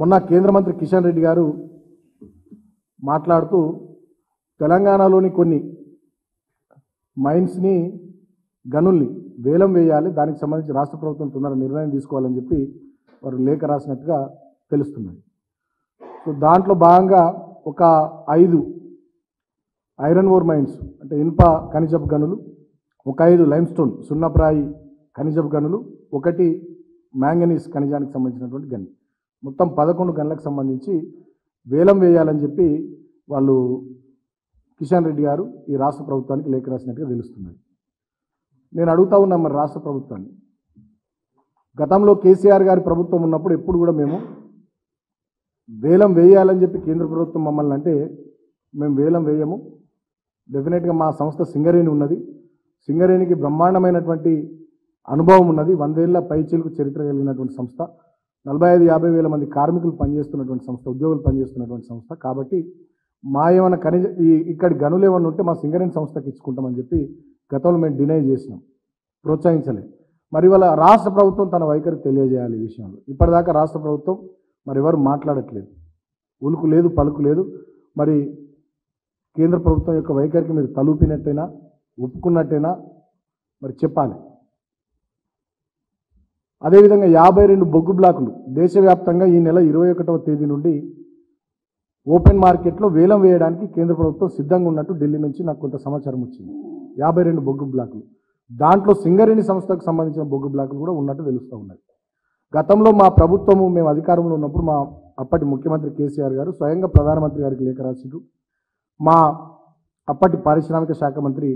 మొన్న కేంద్ర మంత్రి కిషన్ రెడ్డి గారు మాట్లాడుతూ తెలంగాణలోని కొన్ని మైన్స్ని గనుల్ని వేలం వేయాలి, దానికి సంబంధించి రాష్ట్ర ప్రభుత్వం తొందర నిర్ణయం తీసుకోవాలని చెప్పి వారు లేఖ రాసినట్టుగా తెలుస్తున్నది. సో దాంట్లో భాగంగా ఒక 5 ఐరన్ ఓర్ మైన్స్ అంటే ఇనుప ఖనిజపు గనులు, ఒక 5 లైమ్స్టోన్ సున్నప్రాయి ఖనిజపు గనులు, 1 మ్యాంగనీస్ ఖనిజానికి సంబంధించినటువంటి గని, మొత్తం 11 గనులకు సంబంధించి వేలం వేయాలని చెప్పి వాళ్ళు కిషన్ రెడ్డి గారు ఈ రాష్ట్ర ప్రభుత్వానికి లేఖ రాసినట్టుగా తెలుస్తున్నది. నేను అడుగుతా ఉన్నా మరి రాష్ట్ర ప్రభుత్వాన్ని, గతంలో కేసీఆర్ గారి ప్రభుత్వం ఉన్నప్పుడు ఎప్పుడు కూడా మేము వేలం వేయాలని చెప్పి కేంద్ర ప్రభుత్వం మమ్మల్ని అంటే మేము వేలం వేయము, డెఫినెట్గా మా సంస్థ సింగరేణి ఉన్నది, సింగరేణికి బ్రహ్మాండమైనటువంటి అనుభవం ఉన్నది, 100 ఏళ్ల పైచీలకు చరిత్ర కలిగినటువంటి సంస్థ, 45-50 వేల మంది కార్మికులు పనిచేస్తున్నటువంటి సంస్థ, ఉద్యోగులు పనిచేస్తున్నటువంటి సంస్థ, కాబట్టి మా ఏమైనా ఖనిజ ఇక్కడి గనులు ఏమన్నా ఉంటే మా సింగరేణి సంస్థకి ఇచ్చుకుంటామని చెప్పి గతంలో మేము డినై చేసినాం, ప్రోత్సహించలే. మరి ఇవాళ రాష్ట్ర ప్రభుత్వం తన వైఖరి తెలియజేయాలి ఈ విషయంలో. ఇప్పటిదాకా రాష్ట్ర ప్రభుత్వం మరి ఎవరు మాట్లాడట్లేదు, ఉలుకు లేదు పలుకు లేదు. మరి కేంద్ర ప్రభుత్వం యొక్క వైఖరికి మీరు తలూపినట్టేనా, ఒప్పుకున్నట్టేనా మరి చెప్పాలి. అదేవిధంగా 52 బొగ్గు బ్లాకులు దేశవ్యాప్తంగా ఈ నెల 21వ తేదీ నుండి ఓపెన్ మార్కెట్లో వేలం వేయడానికి కేంద్ర ప్రభుత్వం సిద్ధంగా ఉన్నట్టు ఢిల్లీ నుంచి నాకు కొంత సమాచారం వచ్చింది. 52 బొగ్గు బ్లాకులు, దాంట్లో సింగరేణి సంస్థకు సంబంధించిన బొగ్గు బ్లాకులు కూడా ఉన్నట్టు తెలుస్తూ ఉన్నాయి. గతంలో మా ప్రభుత్వము మేము అధికారంలో ఉన్నప్పుడు మా అప్పటి ముఖ్యమంత్రి కేసీఆర్ గారు స్వయంగా ప్రధానమంత్రి గారికి లేఖ రాసిండ్రు, మా అప్పటి పారిశ్రామిక శాఖ మంత్రి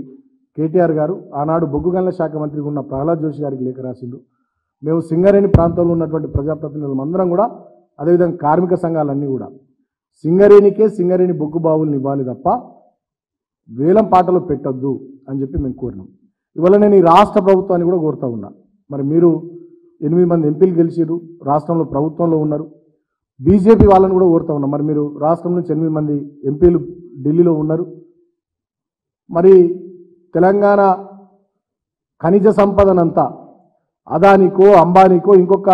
కేటీఆర్ గారు ఆనాడు బొగ్గు గనుల శాఖ మంత్రిగా ఉన్న ప్రహ్లాద్ జోషి గారికి లేఖ రాసిండ్రు. మేము సింగరేణి ప్రాంతంలో ఉన్నటువంటి ప్రజాప్రతినిధులు అందరం కూడా, అదేవిధంగా కార్మిక సంఘాలన్నీ కూడా సింగరేణి బొగ్గు బావులను ఇవ్వాలి తప్ప వేలం పాటలు పెట్టొద్దు అని చెప్పి మేము కోరినాం. ఇవాళ నేను ఈ రాష్ట్ర ప్రభుత్వాన్ని కూడా కోరుతా ఉన్నా, మరి మీరు 8 మంది ఎంపీలు గెలిచిరు, రాష్ట్రంలో ప్రభుత్వంలో ఉన్నారు, బీజేపీ వాళ్ళని కూడా కోరుతా ఉన్నాం, మరి మీరు రాష్ట్రం నుంచి 8 మంది ఎంపీలు ఢిల్లీలో ఉన్నారు, మరి తెలంగాణ ఖనిజ సంపదనంతా అదానికో అంబానీకో ఇంకొక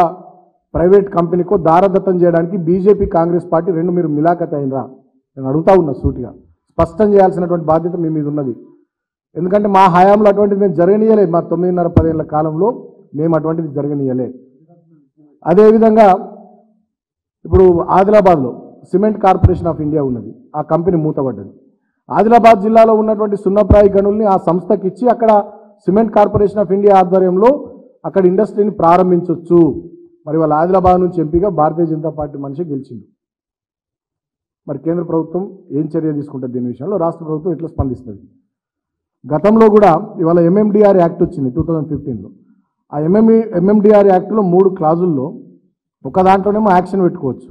ప్రైవేట్ కంపెనీకో దారదత్తం చేయడానికి బీజేపీ కాంగ్రెస్ పార్టీ రెండు మీరు మిలాఖత్ అయినరా? నేను అడుగుతా ఉన్నా సూటిగా, స్పష్టం చేయాల్సినటువంటి బాధ్యత మీ మీద ఉన్నది. ఎందుకంటే మా హయాంలో అటువంటిది మేము జరగనీయలే, మా 9.5-10 ఏళ్ల కాలంలో మేము అటువంటిది జరగనీయలే. అదేవిధంగా ఇప్పుడు ఆదిలాబాద్లో సిమెంట్ కార్పొరేషన్ ఆఫ్ ఇండియా ఉన్నది, ఆ కంపెనీ మూతపడ్డది. ఆదిలాబాద్ జిల్లాలో ఉన్నటువంటి సున్నప్రాయి గనుల్ని ఆ సంస్థకి ఇచ్చి అక్కడ సిమెంట్ కార్పొరేషన్ ఆఫ్ ఇండియా ఆధ్వర్యంలో అక్కడ ఇండస్ట్రీని ప్రారంభించవచ్చు. మరి వాళ్ళ ఆదిలాబాద్ నుంచి ఎంపీగా భారతీయ జనతా పార్టీ మనిషి గెలిచింది. మరి కేంద్ర ప్రభుత్వం ఏం చర్య తీసుకుంటుంది దీని విషయంలో, రాష్ట్ర ప్రభుత్వం ఎట్లా స్పందిస్తుంది? గతంలో కూడా ఇవాళ ఎంఎండిఆర్ యాక్ట్ వచ్చింది 2015లో. ఆ ఎంఎండిఆర్ యాక్ట్లో 3 క్లాజుల్లో ఒక దాంట్లోనేమో యాక్షన్ పెట్టుకోవచ్చు,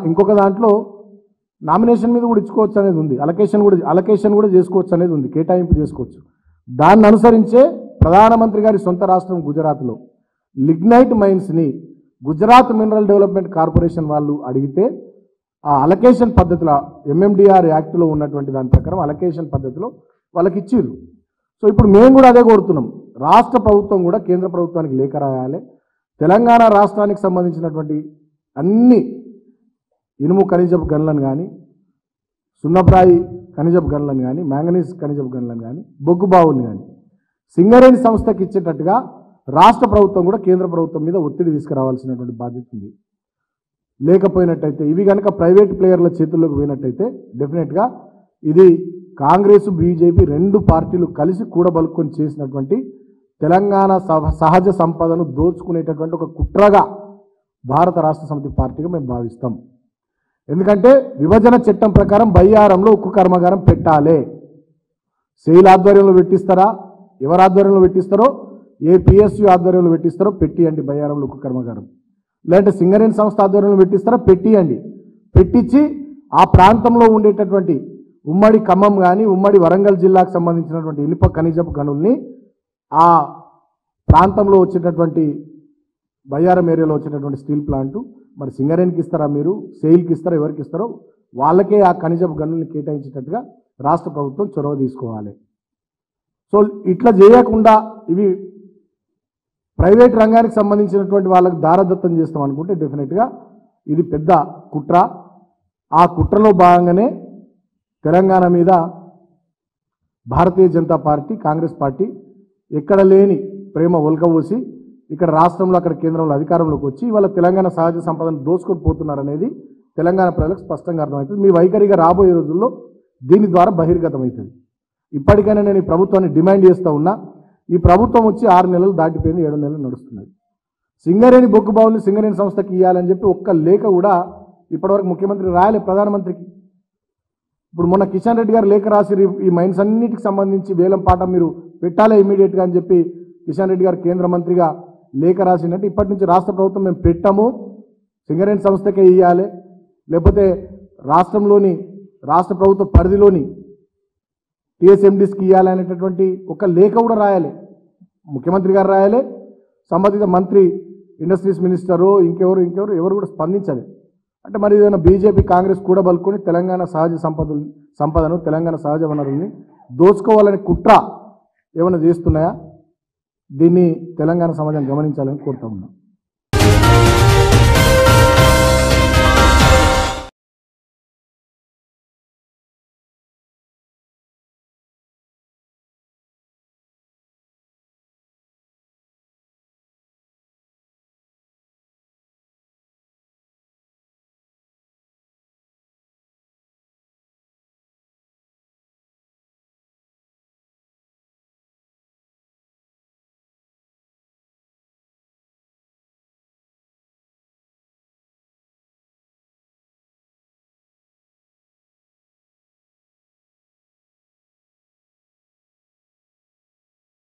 ఇంకొక దాంట్లో నామినేషన్ మీద కూడా ఇచ్చుకోవచ్చు అనేది ఉంది, అలకేషన్ కూడా చేసుకోవచ్చు అనేది ఉంది, కేటాయింపు చేసుకోవచ్చు. దాన్ని అనుసరించే ప్రధానమంత్రి గారి సొంత రాష్ట్రం గుజరాత్లో లిగ్నైట్ మైన్స్ని గుజరాత్ మినరల్ డెవలప్మెంట్ కార్పొరేషన్ వాళ్ళు అడిగితే ఆ అలకేషన్ పద్ధతిలో ఎంఎండిఆర్ యాక్ట్లో ఉన్నటువంటి దాని ప్రకారం అలకేషన్ పద్ధతిలో వాళ్ళకి ఇచ్చిర్రు. సో ఇప్పుడు మేము కూడా అదే కోరుతున్నాం, రాష్ట్ర ప్రభుత్వం కూడా కేంద్ర ప్రభుత్వానికి లేఖ రాయాలి, తెలంగాణ రాష్ట్రానికి సంబంధించినటువంటి అన్ని ఇనుము ఖనిజపు గనులను కానీ, సున్నప్రాయి ఖనిజపు గనులను కానీ, మ్యాంగనీస్ ఖనిజపు గనులను కానీ, బొగ్గు బావులను కానీ సింగరేణి సంస్థకి ఇచ్చేటట్టుగా రాష్ట్ర ప్రభుత్వం కూడా కేంద్ర ప్రభుత్వం మీద ఒత్తిడి తీసుకురావాల్సినటువంటి బాధ్యత ఉంది. లేకపోయినట్టయితే ఇవి కనుక ప్రైవేట్ ప్లేయర్ల చేతుల్లోకి పోయినట్టయితే డెఫినెట్గా ఇది కాంగ్రెస్ బీజేపీ 2 పార్టీలు కలిసి కూడబలుకొని చేసినటువంటి తెలంగాణ సహజ సంపదను దోచుకునేటటువంటి ఒక కుట్రగా భారత రాష్ట్ర సమితి పార్టీగా మేము భావిస్తాం. ఎందుకంటే విభజన చట్టం ప్రకారం బయ్యారంలో ఉక్కు కర్మాగారం పెట్టాలి. సెయిల్ ఆధ్వర్యంలో పెట్టిస్తారా, ఎవరి ఆధ్వర్యంలో పెట్టిస్తారో, ఏ పిఎస్యు ఆధ్వర్యంలో పెట్టిస్తారో పెట్టియండి బయ్యారంలో ఉక్కు కర్మాగారం, లేదంటే సింగరేణి సంస్థ ఆధ్వర్యంలో పెట్టిస్తారా పెట్టియండి. పెట్టించి ఆ ప్రాంతంలో ఉండేటటువంటి ఉమ్మడి ఖమ్మం కానీ ఉమ్మడి వరంగల్ జిల్లాకు సంబంధించినటువంటి ఇనుప ఖనిజపు గనుల్ని ఆ ప్రాంతంలో వచ్చేటటువంటి బయ్యారం ఏరియాలో వచ్చేటటువంటి స్టీల్ ప్లాంటు మరి సింగరేణికి ఇస్తారా, మీరు సెయిల్కి ఇస్తారా, ఎవరికి ఇస్తారో వాళ్ళకే ఆ ఖనిజపు గనుల్ని కేటాయించేటట్టుగా రాష్ట్ర ప్రభుత్వం చొరవ తీసుకోవాలి. సో ఇట్లా చేయకుండా ఇవి ప్రైవేట్ రంగానికి సంబంధించినటువంటి వాళ్ళకి దారదత్తం చేస్తాం అనుకుంటే డెఫినెట్గా ఇది పెద్ద కుట్ర. ఆ కుట్రలో భాగంగానే తెలంగాణ మీద భారతీయ జనతా పార్టీ, కాంగ్రెస్ పార్టీ ఎక్కడ లేని ప్రేమ ఒలకబోసి ఇక్కడ రాష్ట్రంలో అక్కడ కేంద్రంలో అధికారంలోకి వచ్చి ఇవాళ తెలంగాణ సహజ సంపదను దోచుకొని పోతున్నారనేది తెలంగాణ ప్రజలకు స్పష్టంగా అర్థమవుతుంది. మీ వైఖరిగా రాబోయే రోజుల్లో దీని ద్వారా బహిర్గతమవుతుంది. ఇప్పటికైనా నేను ఈ ప్రభుత్వాన్ని డిమాండ్ చేస్తూ ఉన్నా. ఈ ప్రభుత్వం వచ్చి 6 నెలలు దాటిపోయింది, 7 నెలలు నడుస్తున్నది. సింగరేణి బొగ్గు బావుల్ని సింగరేణి సంస్థకి ఇవ్వాలని చెప్పి ఒక్క లేఖ కూడా ఇప్పటివరకు ముఖ్యమంత్రి రాయలే ప్రధానమంత్రికి. ఇప్పుడు మొన్న కిషన్ రెడ్డి గారు లేఖ రాసి ఈ మైన్స్ అన్నిటికి సంబంధించి వేలం పాట మీరు పెట్టాలి ఇమీడియట్గా అని చెప్పి కిషన్ రెడ్డి గారు కేంద్ర మంత్రిగా లేఖ రాసినట్టు ఇప్పటి నుంచి రాష్ట్ర ప్రభుత్వం మేము పెట్టాము, సింగరేణి సంస్థకే ఇవ్వాలి, లేకపోతే రాష్ట్ర ప్రభుత్వ పరిధిలోని టీఎస్ఎండీస్కి ఇవ్వాలి అనేటటువంటి ఒక లేఖ కూడా రాయాలి. ముఖ్యమంత్రి గారు రాయాలి, సంబంధిత మంత్రి ఇండస్ట్రీస్ మినిస్టరు ఎవరు కూడా స్పందించాలి. అంటే మరి ఏదైనా బీజేపీ కాంగ్రెస్ కూడా బలుకొని తెలంగాణ సహజ సంపదను తెలంగాణ సహజ వనరుల్ని దోచుకోవాలని కుట్ర ఏమైనా చేస్తున్నాయా? దీన్ని తెలంగాణ సమాజం గమనించాలని కోరుతా ఉన్నాం.